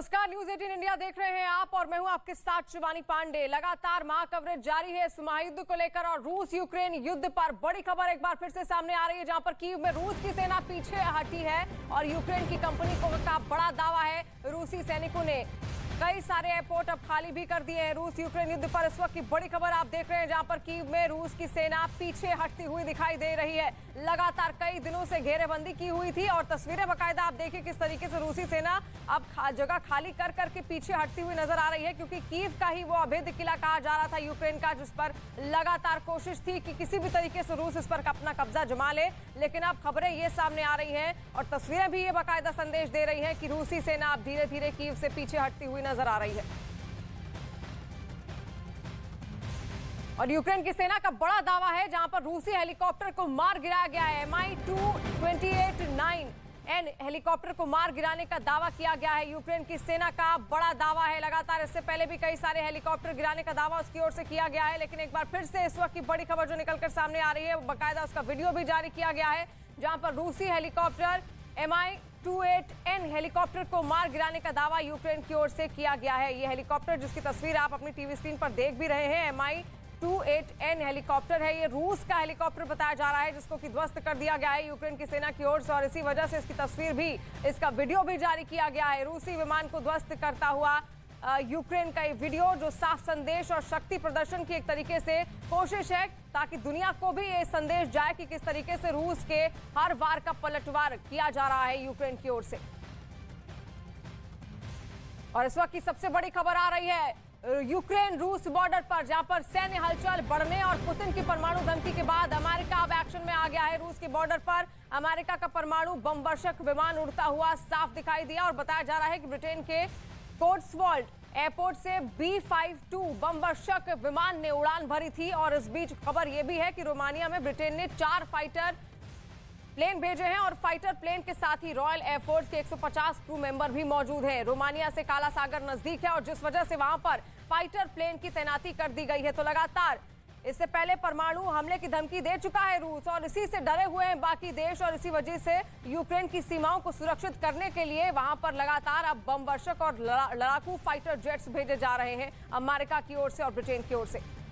नमस्कार, news 18 India देख रहे हैं आप और मैं हूं आपके साथ शिवानी पांडे। लगातार महा कवरेज जारी है इस महायुद्ध को लेकर और रूस यूक्रेन युद्ध पर बड़ी खबर एक बार फिर से सामने आ रही है, जहां पर कीव में रूस की सेना पीछे हटी है और यूक्रेन की कंपनी का बड़ा दावा है। रूसी सैनिकों ने कई सारे एयरपोर्ट अब खाली भी कर दिए हैं। रूस यूक्रेन युद्ध पर इस वक्त की बड़ी खबर आप देख रहे हैं, जहां पर कीव में रूस की सेना पीछे हटती हुई दिखाई दे रही है। लगातार कई दिनों से घेरेबंदी की हुई थी और तस्वीरें बाकायदा आप देखिए किस तरीके से रूसी सेना अब जगह खाली कर करके पीछे हटती हुई नजर आ रही है, क्योंकि कीव का ही वो अभेद्य किला कहा जा रहा था यूक्रेन का, जिस पर लगातार कोशिश थी कि किसी भी तरीके से रूस इस पर अपना कब्जा जमा ले। लेकिन अब खबरें ये सामने आ रही हैं और तस्वीरें भी ये बाकायदा संदेश दे रही हैं कि रूसी सेना अब धीरे धीरे कीव से पीछे हटती हुई नजर आ रही है। और यूक्रेन की सेना का बड़ा दावा है, जहां पर रूसी हेलीकॉप्टर को मार गिराया गया है। Mi-228-9N हेलीकॉप्टर को मार गिराने का दावा किया गया है। यूक्रेन की सेना का बड़ा दावा है। लगातार इससे पहले भी कई सारे हेलीकॉप्टर गिराने का दावा उसकी ओर से किया गया है, लेकिन एक बार फिर से इस वक्त की बड़ी खबर जो निकलकर सामने आ रही है, बाकायदा उसका वीडियो भी जारी किया गया है, जहां पर रूसी हेलीकॉप्टर Mi-28N हेलीकॉप्टर को मार गिराने का दावा यूक्रेन की ओर से किया गया है। ये हेलीकॉप्टर जिसकी तस्वीर आप अपनी टीवी स्क्रीन पर देख भी रहे हैं, Mi-28N हेलीकॉप्टर है। ये रूस का हेलीकॉप्टर बताया जा रहा है, जिसको कि ध्वस्त कर दिया गया है यूक्रेन की सेना की ओर से, और इसी वजह से इसकी तस्वीर भी, इसका वीडियो भी जारी किया गया है। रूसी विमान को ध्वस्त करता हुआ यूक्रेन का ये वीडियो, जो साफ संदेश और शक्ति प्रदर्शन की एक तरीके से कोशिश है, ताकि दुनिया को भी ये संदेश जाए कि किस तरीके से रूस के हर वार का पलटवार किया जा रहा है यूक्रेन की ओर से। और इस वक्त की सबसे बड़ी खबर आ रही है यूक्रेन रूस बॉर्डर पर, जहां पर सैन्य हलचल बढ़ने और पुतिन की परमाणु धमकी के बाद अमेरिका अब एक्शन में आ गया है। रूस के बॉर्डर पर अमेरिका का परमाणु बम वर्षक विमान उड़ता हुआ साफ दिखाई दिया और बताया जा रहा है कि ब्रिटेन के कोट्सवॉल्ड एयरपोर्ट से B-52 बम वर्षक विमान ने उड़ान भरी थी। और इस बीच खबर यह भी है कि रोमानिया में ब्रिटेन ने 4 फाइटर प्लेन भेजे हैं और फाइटर प्लेन के साथ ही रॉयल एयरफोर्स के 150 क्रू मेंबर भी मौजूद हैं। रोमानिया से काला सागर नजदीक है और जिस वजह से वहां पर फाइटर प्लेन की तैनाती कर दी गई है। तो लगातार इससे पहले परमाणु हमले की धमकी दे चुका है रूस, और इसी से डरे हुए हैं बाकी देश, और इसी वजह से यूक्रेन की सीमाओं को सुरक्षित करने के लिए वहां पर लगातार अब बम वर्षक और लड़ाकू फाइटर जेट्स भेजे जा रहे हैं अमेरिका की ओर से और ब्रिटेन की ओर से।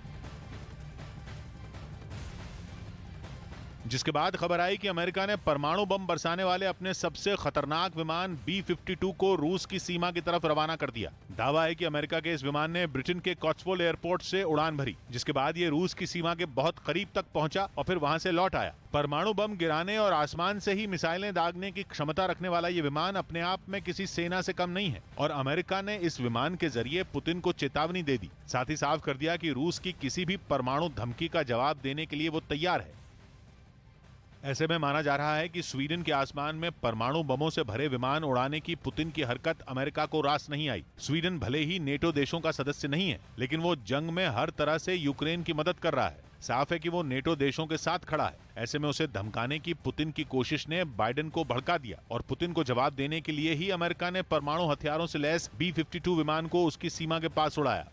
जिसके बाद खबर आई कि अमेरिका ने परमाणु बम बरसाने वाले अपने सबसे खतरनाक विमान B-52 को रूस की सीमा की तरफ रवाना कर दिया। दावा है कि अमेरिका के इस विमान ने ब्रिटेन के कोट्सवोल्ड एयरपोर्ट से उड़ान भरी, जिसके बाद ये रूस की सीमा के बहुत करीब तक पहुंचा और फिर वहां से लौट आया। परमाणु बम गिराने और आसमान से ही मिसाइलें दागने की क्षमता रखने वाला ये विमान अपने आप में किसी सेना से कम नहीं है, और अमेरिका ने इस विमान के जरिए पुतिन को चेतावनी दे दी। साथ ही साफ कर दिया कि रूस की किसी भी परमाणु धमकी का जवाब देने के लिए वो तैयार है। ऐसे में माना जा रहा है कि स्वीडन के आसमान में परमाणु बमों से भरे विमान उड़ाने की पुतिन की हरकत अमेरिका को रास नहीं आई। स्वीडन भले ही नेटो देशों का सदस्य नहीं है, लेकिन वो जंग में हर तरह से यूक्रेन की मदद कर रहा है। साफ है कि वो नेटो देशों के साथ खड़ा है। ऐसे में उसे धमकाने की पुतिन की कोशिश ने बाइडेन को भड़का दिया और पुतिन को जवाब देने के लिए ही अमेरिका ने परमाणु हथियारों से लैस B-52 विमान को उसकी सीमा के पास उड़ाया।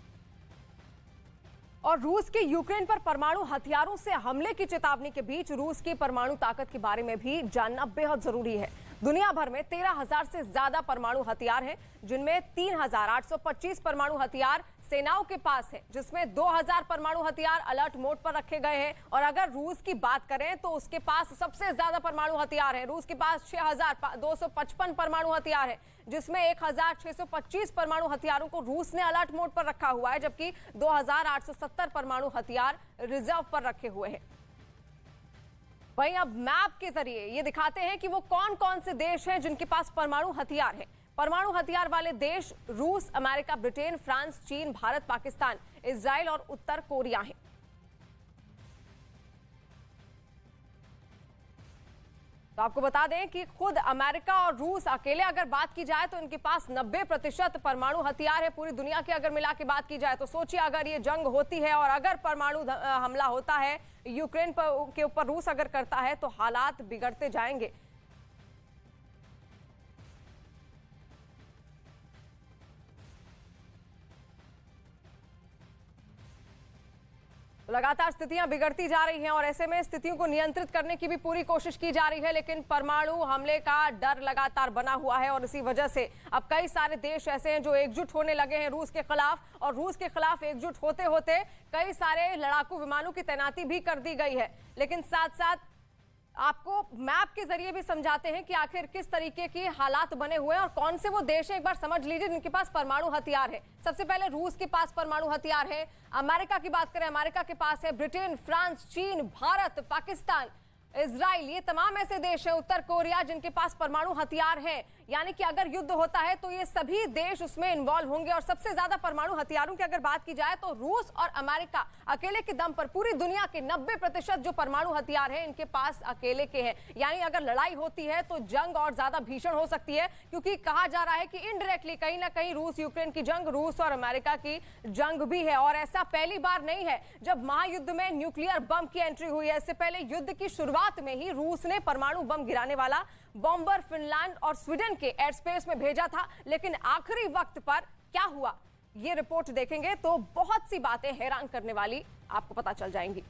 और रूस के यूक्रेन पर परमाणु हथियारों से हमले की चेतावनी के बीच रूस की परमाणु ताकत के बारे में भी जानना बेहद जरूरी है। दुनिया भर में 13,000 से ज्यादा परमाणु हथियार हैं, जिनमें 3,825 परमाणु हथियार सेनाओं के पास है, जिसमें 2,000 परमाणु हथियार अलर्ट मोड पर रखे गए हैं। और अगर रूस की बात करें तो उसके पास सबसे ज्यादा परमाणु हथियार है। रूस के पास 6,255 परमाणु हथियार है, जिसमें 1,625 परमाणु हथियारों को रूस ने अलर्ट मोड पर रखा हुआ है, जबकि 2,870 परमाणु हथियार रिजर्व पर रखे हुए हैं। वहीं अब मैप के जरिए ये दिखाते हैं कि वो कौन कौन से देश हैं जिनके पास परमाणु हथियार है। परमाणु हथियार वाले देश रूस, अमेरिका, ब्रिटेन, फ्रांस, चीन, भारत, पाकिस्तान, इजराइल और उत्तर कोरिया हैं। तो आपको बता दें कि खुद अमेरिका और रूस अकेले अगर बात की जाए तो इनके पास 90% परमाणु हथियार है। पूरी दुनिया की अगर मिला के बात की जाए तो सोचिए, अगर ये जंग होती है और अगर परमाणु हमला होता है यूक्रेन के ऊपर, रूस अगर करता है, तो हालात बिगड़ते जाएंगे। तो लगातार स्थितियां बिगड़ती जा रही हैं और ऐसे में स्थितियों को नियंत्रित करने की भी पूरी कोशिश की जा रही है, लेकिन परमाणु हमले का डर लगातार बना हुआ है और इसी वजह से अब कई सारे देश ऐसे हैं जो एकजुट होने लगे हैं रूस के खिलाफ, और रूस के खिलाफ एकजुट होते होते कई सारे लड़ाकू विमानों की तैनाती भी कर दी गई है। लेकिन साथ साथ आपको मैप के जरिए भी समझाते हैं कि आखिर किस तरीके की हालात बने हुए हैं और कौन से वो देश है, एक बार समझ लीजिए, जिनके पास परमाणु हथियार है। सबसे पहले रूस के पास परमाणु हथियार है। अमेरिका की बात करें, अमेरिका के पास है ब्रिटेन, फ्रांस, चीन, भारत, पाकिस्तान, इजराइल, ये तमाम ऐसे देश हैं, उत्तर कोरिया, जिनके पास परमाणु हथियार हैं। यानी कि अगर युद्ध होता है तो ये सभी देश उसमें इन्वॉल्व होंगे। और सबसे ज्यादा परमाणु हथियारों की अगर बात की जाए तो रूस और अमेरिका अकेले के दम पर पूरी दुनिया के 90% जो परमाणु हथियार हैं इनके पास अकेले के हैं। यानी अगर लड़ाई होती है तो जंग और ज्यादा भीषण हो सकती है, क्योंकि कहा जा रहा है कि इनडायरेक्टली कहीं ना कहीं रूस यूक्रेन की जंग, रूस और अमेरिका की जंग भी है। और ऐसा पहली बार नहीं है जब महायुद्ध में न्यूक्लियर बम की एंट्री हुई है। इससे पहले युद्ध की शुरुआत में ही रूस ने परमाणु बम गिराने वाला बॉम्बर फिनलैंड और स्वीडन के एयर स्पेस में भेजा था, लेकिन आखिरी वक्त पर क्या हुआ ये रिपोर्ट देखेंगे तो बहुत सी बातें हैरान करने वाली आपको पता चल जाएंगी।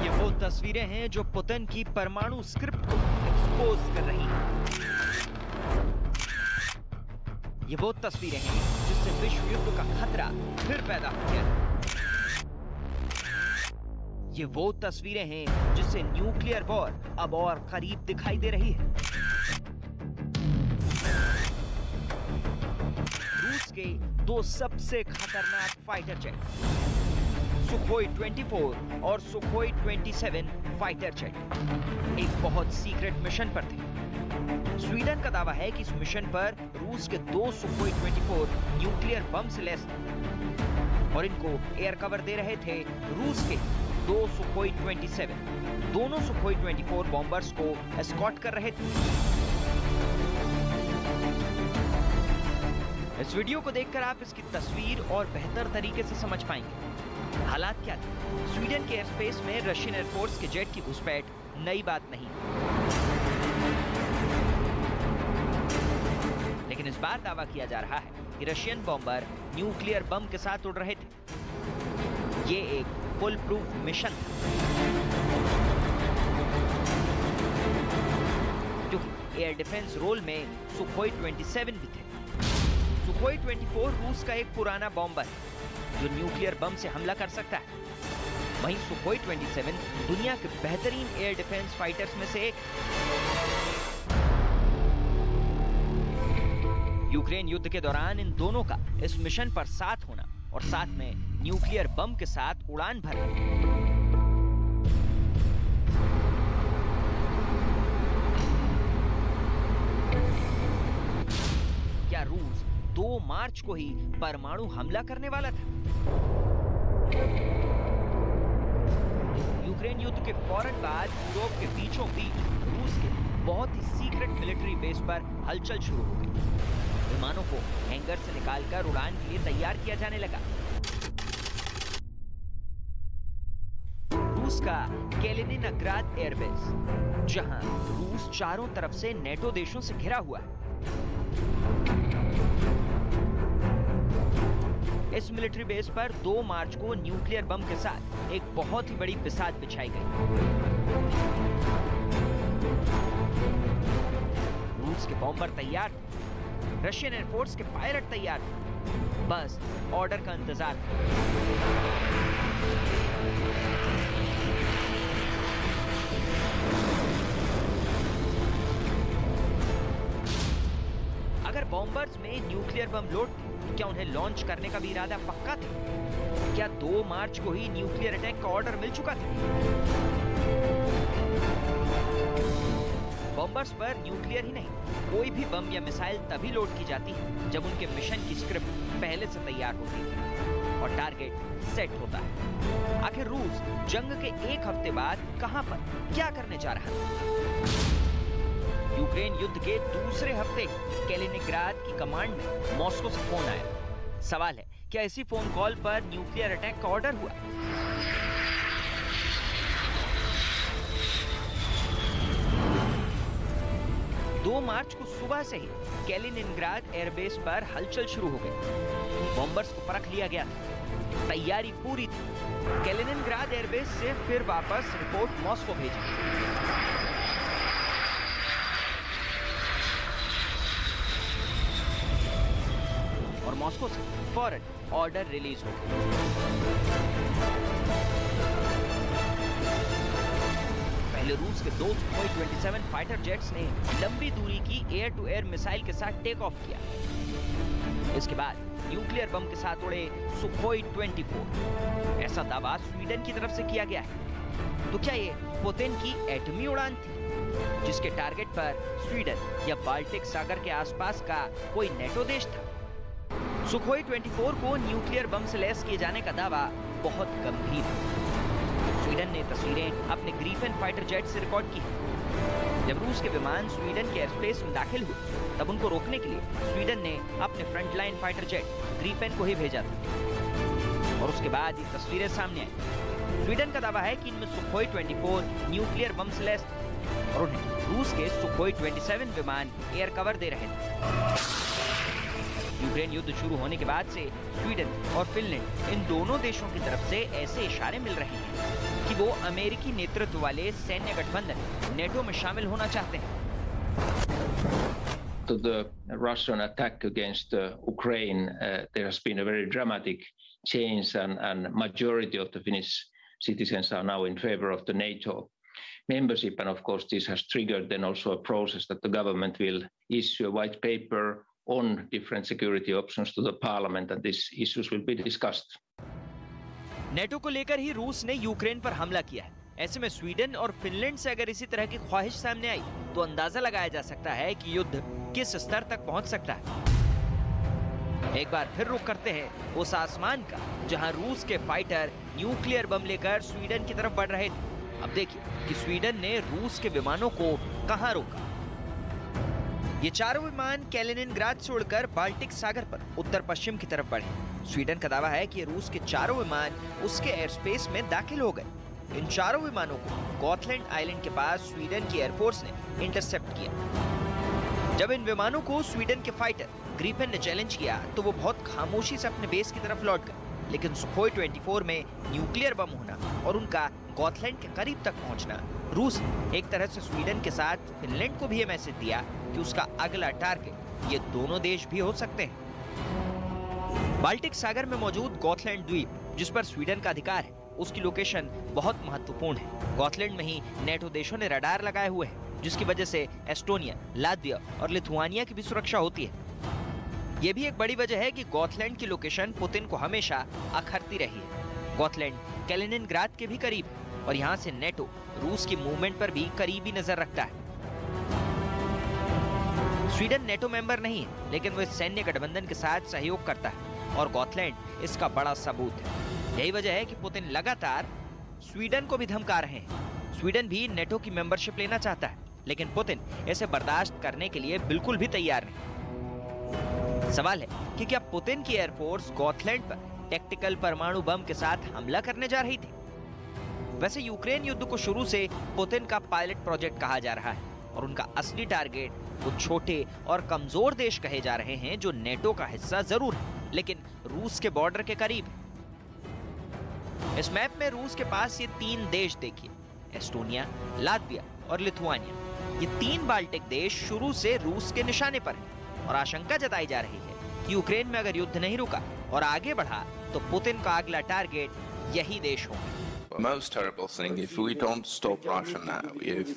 ये वो तस्वीरें हैं जो पुतिन की परमाणु स्क्रिप्ट को एक्सपोज कर रही हैं। ये वो तस्वीरें हैं जिससे विश्व युद्ध का खतरा फिर पैदा हो गया। ये वो तस्वीरें हैं जिससे न्यूक्लियर वॉर अब और करीब दिखाई दे रही है। रूस के दो सबसे खतरनाक फाइटर जेट, सुखोई 24 और सुखोई 27 फाइटर जेट, एक बहुत सीक्रेट मिशन पर थे। स्वीडन का दावा है कि इस मिशन पर रूस के 2 सुखोई 24 न्यूक्लियर बम से लैस थे और इनको एयर कवर दे रहे थे रूस के 2 सुखोई 27। दोनों सुखोई 24 बॉम्बर्स को एस्कॉर्ट कर रहे थे। इस वीडियो को देखकर आप इसकी तस्वीर और बेहतर तरीके से समझ पाएंगे। हालात क्या थे? स्वीडन के एयर स्पेस में रशियन एयरफोर्स के जेट की घुसपैठ नई बात नहीं, लेकिन इस बार दावा किया जा रहा है कि रशियन बॉम्बर न्यूक्लियर बम के साथ उड़ रहे थे। ये एक फुल प्रूफ मिशन था, क्योंकि एयर डिफेंस रोल में सुखोई 27 भी थे। सुखोई 24 रूस का एक पुराना बॉम्बर है जो न्यूक्लियर बम से हमला कर सकता है। वहीं सुखोई 27 दुनिया के बेहतरीन एयर डिफेंस फाइटर्स में से एक। यूक्रेन युद्ध के दौरान इन दोनों का इस मिशन पर साथ होना और साथ में न्यूक्लियर बम के साथ उड़ान भरना, क्या रूस 2 मार्च को ही परमाणु हमला करने वाला था? यूक्रेन युद्ध के फौरन बाद यूरोप के बीचों बीच रूस के बहुत ही सीक्रेट मिलिट्री बेस पर हलचल शुरू हो गई। विमानों को हैंगर से निकालकर उड़ान के लिए तैयार किया जाने लगा। रूस का कैलिनिनग्राद एयरबेस, जहां रूस चारों तरफ से नेटो देशों से घिरा हुआ है, इस मिलिट्री बेस पर 2 मार्च को न्यूक्लियर बम के साथ एक बहुत ही बड़ी बिसात बिछाई गई। रूस के बॉम्बर तैयार थे, रशियन एयरफोर्स के पायलट तैयार थे, बस ऑर्डर का इंतजार था। अगर बॉम्बर्स में न्यूक्लियर बम लोड थे, क्या उन्हें लॉन्च करने का भी इरादा पक्का था? क्या 2 मार्च को ही न्यूक्लियर अटैक का ऑर्डर मिल चुका था? बॉम्बर्स पर न्यूक्लियर ही नहीं, कोई भी बम या मिसाइल तभी लोड की जाती है जब उनके मिशन की स्क्रिप्ट पहले से तैयार होती है और टारगेट सेट होता है। आखिर रूस जंग के 1 हफ्ते बाद कहां पर क्या करने जा रहा है? यूक्रेन युद्ध के दूसरे हफ्ते कैलिनिनग्राद की कमांड में मॉस्को से फोन आया। सवाल है, क्या इसी फोन कॉल पर न्यूक्लियर अटैक का ऑर्डर हुआ? 2 मार्च को सुबह से ही कैलिनिनग्राड एयरबेस पर हलचल शुरू हो गई। बॉम्बर्स को परख लिया गया था, तैयारी पूरी थी। कैलिनिनग्राड एयरबेस से फिर वापस रिपोर्ट मॉस्को भेजी। और मॉस्को से फौरन ऑर्डर रिलीज हो गया। पहले रूस के 2 सुखोई 27 फाइटर जेट्स ने लंबी दूरी की एयर टू एयर मिसाइल के साथ टेक ऑफ किया। इसके बाद न्यूक्लियर बम के साथ उड़े सुखोई 24। ऐसा दावा स्वीडन की तरफ से किया गया है। तो क्या ये पुतिन की एटमी उड़ान थी, जिसके टारगेट पर स्वीडन या बाल्टिक सागर के आसपास का कोई नेटो देश था? सुखोई 24 को न्यूक्लियर बम से लैस किए जाने का दावा बहुत गंभीर है। स्वीडन ने तस्वीरें अपने ग्रीफन फाइटर जेट से रिकॉर्ड की हैं। जब रूस के विमान स्वीडन के एयरस्पेस में दाखिल हुए, तब उनको रोकने के लिए स्वीडन ने अपने फ्रंटलाइन फाइटर जेट ग्रीफन को ही भेजा था। और उसके बाद ये तस्वीरें सामने आई। स्वीडन का दावा है कि इनमें सुखोई 24 न्यूक्लियर बम से लैस थे और उन्हें रूस के सुखोई 27 विमान एयर कवर दे रहे थे। यूक्रेन युद्ध शुरू होने के बाद से स्वीडन और फिनलैंड, इन दोनों देशों की तरफ से ऐसे इशारे मिल रहे हैं कि वो अमेरिकी नेतृत्व वाले सैन्य गठबंधन नेटो में शामिल होना चाहते हैं। To the Russian attack against Ukraine, there has been a very dramatic change, and majority of the Finnish citizens are now in favor of the NATO membership, and of course this has triggered then also a process that the government will issue a white paper on different security options to the parliament, and these issues will be discussed. NATO को लेकर ही रूस ने Ukraine पर हमला किया है। ऐसे में स्वीडन और फिनलैंड से अगर इसी तरह की ख्वाहिश सामने आई, तो अंदाजा लगाया जा सकता है कि युद्ध किस स्तर तक पहुंच सकता है। एक बार फिर रुख करते हैं उस आसमान का, जहां रूस के फाइटर न्यूक्लियर बम लेकर स्वीडन की तरफ बढ़ रहे थे। अब देखिए कि स्वीडन ने रूस के विमानों को कहां रोका। ये चारों विमान कैलिनिनग्राड से उड़कर बाल्टिक सागर पर उत्तर पश्चिम की तरफ बढ़े। स्वीडन का दावा है कि ये रूस के चारों विमान उसके एयरस्पेस में दाखिल हो गए। इन चारों विमानों को गॉथलैंड आइलैंड के पास स्वीडन की एयरफोर्स ने इंटरसेप्ट किया। जब इन विमानों को स्वीडन के फाइटर ग्रीफन ने चैलेंज किया, तो वो बहुत खामोशी से अपने बेस की तरफ लौट गए। लेकिन सुखोई 24 में न्यूक्लियर बम होना और उनका गॉथलैंड के करीब तक पहुंचना, रूस ने एक तरह से स्वीडन के साथ फिनलैंड को भी ये मैसेज दिया कि उसका अगला टारगेट ये दोनों देश भी हो सकते हैं। बाल्टिक सागर में मौजूद गॉथलैंड द्वीप, जिस पर स्वीडन का अधिकार है, उसकी लोकेशन बहुत महत्वपूर्ण है। गॉथलैंड में ही नेटो देशों ने रडार लगाए हुए हैं, जिसकी वजह से एस्टोनिया, लात्विया और लिथुआनिया की भी सुरक्षा होती है। ये भी एक बड़ी वजह है कि गॉथलैंड की लोकेशन पुतिन को हमेशा अखरती रही है। गॉथलैंड कैलिनिनग्राड के भी करीब है और यहाँ से नेटो रूस की मूवमेंट पर भी करीबी नजर रखता है। स्वीडन नेटो मेंबर नहीं है, लेकिन वो इस सैन्य गठबंधन के साथ सहयोग करता है और गॉथलैंड इसका बड़ा सबूत है। यही वजह है कि पुतिन लगातार स्वीडन को भी धमका रहे हैं। स्वीडन भी नेटो की मेंबरशिप लेना चाहता है, लेकिन पुतिन इसे बर्दाश्त करने के लिए बिल्कुल भी तैयार नहीं। सवाल है कि क्या पुतिन की एयरफोर्स गॉथलैंड पर टैक्टिकल परमाणु बम के साथ हमला करने जा रही थी? वैसे यूक्रेन युद्ध को शुरू से पुतिन का पायलट प्रोजेक्ट कहा जा रहा है और उनका असली टारगेट वो छोटे और कमजोर देश कहे जा रहे हैं, जो नेटो का हिस्सा जरूर है, लेकिन रूस के बॉर्डर के करीब है। इस मैप में रूस के पास ये 3 देश देखिए, एस्टोनिया, लात्विया और लिथुआनिया। ये 3 बाल्टिक देश शुरू से रूस के निशाने पर हैं और आशंका जताई जा रही है कि यूक्रेन में अगर युद्ध नहीं रुका और आगे बढ़ा, तो पुतिन का अगला टारगेट यही देश होगा। Most terrible thing, if we don't stop Russia now, if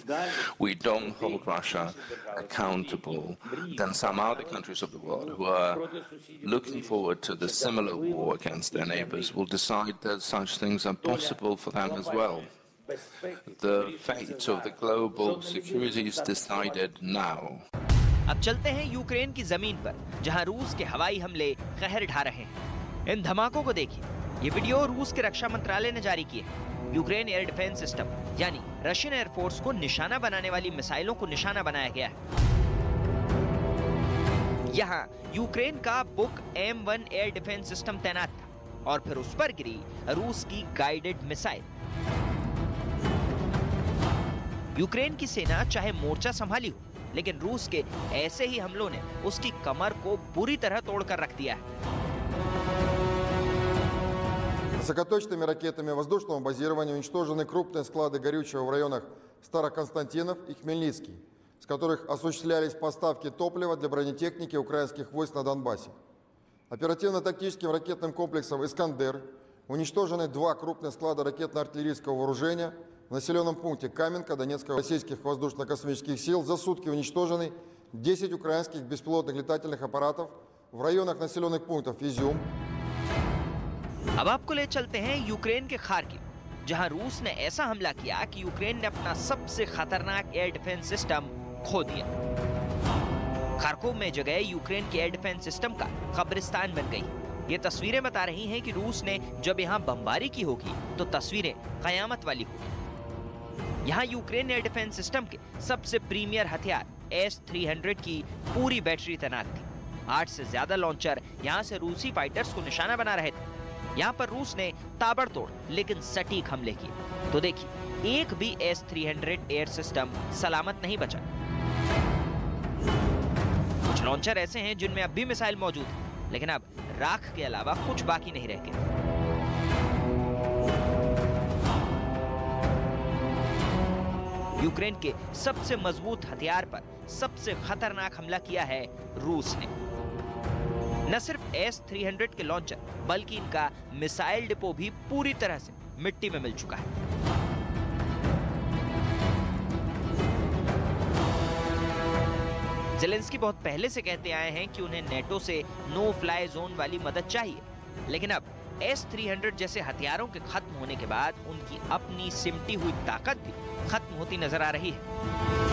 we don't hold Russia accountable, then some other countries of the world who are looking forward to the similar war against their neighbors will decide that such things are possible for them as well. The fate of the global security is decided now. अब चलते हैं Ukraine की जमीन पर, जहां रूस के हवाई हमले कहर ढा रहे हैं। इन धमाकों को देखिए। ये वीडियो रूस के रक्षा मंत्रालय ने जारी की है। यूक्रेन एयर डिफेंस सिस्टम यानी रशियन एयरफोर्स को निशाना बनाने वाली मिसाइलों को निशाना बनाया गया है। यहाँ यूक्रेन का book M1 air defence system तैनात था और फिर उस पर गिरी रूस की गाइडेड मिसाइल। यूक्रेन की सेना चाहे मोर्चा संभाली हो, लेकिन रूस के ऐसे ही हमलों ने उसकी कमर को बुरी तरह तोड़कर रख दिया है। Высокоточными ракетами воздушного базирования уничтожены крупные склады горючего в районах Староконстантинов и Хмельницкий, с которых осуществлялись поставки топлива для бронетехники украинских войск на Донбассе. Оперативно-тактическим ракетным комплексом «Искандер» уничтожены 2 крупных склада ракетно-артиллерийского вооружения в населенном пункте Каменка Донецкого российских воздушно-космических сил. За сутки уничтожены 10 украинских беспилотных летательных аппаратов в районах населенных пунктов Изюм. अब आपको ले चलते हैं यूक्रेन के खार्किव, जहां रूस ने ऐसा हमला किया कि यूक्रेन ने अपना सबसे खतरनाक एयर डिफेंस सिस्टम खो दिया। खार्कोव में जगह यूक्रेन के एयर डिफेंस सिस्टम का कब्रिस्तान बन गई। ये तस्वीरें बता रही हैं कि रूस ने जब यहाँ बमबारी की होगी तो तस्वीरें कयामत वाली होगी। यहाँ यूक्रेन एयर डिफेंस सिस्टम के सबसे प्रीमियर हथियार S-300 की पूरी बैटरी तैनात थी। 8 से ज्यादा लॉन्चर यहाँ से रूसी फाइटर्स को निशाना बना रहे थे। यहाँ पर रूस ने ताबड़तोड़ लेकिन सटीक हमले किए। तो देखिए, एक भी S-300 एयर सिस्टम सलामत नहीं बचा। कुछ लॉन्चर ऐसे हैं जिनमें अब भी मिसाइल मौजूद है, लेकिन अब राख के अलावा कुछ बाकी नहीं रह गया। यूक्रेन के सबसे मजबूत हथियार पर सबसे खतरनाक हमला किया है रूस ने। न सिर्फ S-300 के लॉन्चर बल्कि इनका मिसाइल डिपो भी पूरी तरह से मिट्टी में मिल चुका है। ज़ेलेंस्की बहुत पहले से कहते आए हैं कि उन्हें नेटो से नो फ्लाई जोन वाली मदद चाहिए, लेकिन अब S-300 जैसे हथियारों के खत्म होने के बाद उनकी अपनी सिमटी हुई ताकत भी खत्म होती नजर आ रही है।